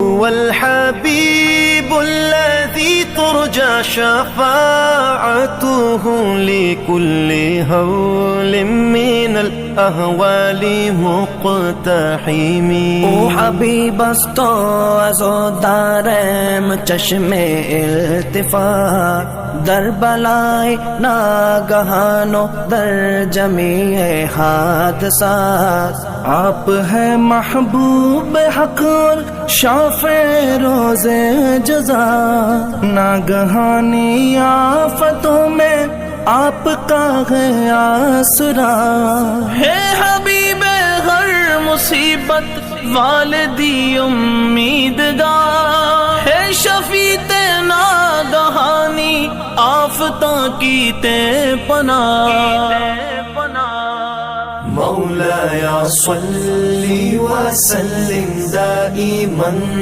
والحبيب الذي ترجى شفاعته لكل هول من الأهوال مقتحم. او حبیب است و عزادارم چشم التفات در بلای ناگہان و در جمیع حادثات. آپ ہیں محبوب حق اور شافع روز جزا، ناگہانی آفتوں میں آپ کا ہے آسرا. ہے حبیب ہر مصیبت والدی امیدگار، ہے شفیع ناگہانی آفتوں کی تے پناہ. مولاي صل وسلم دائما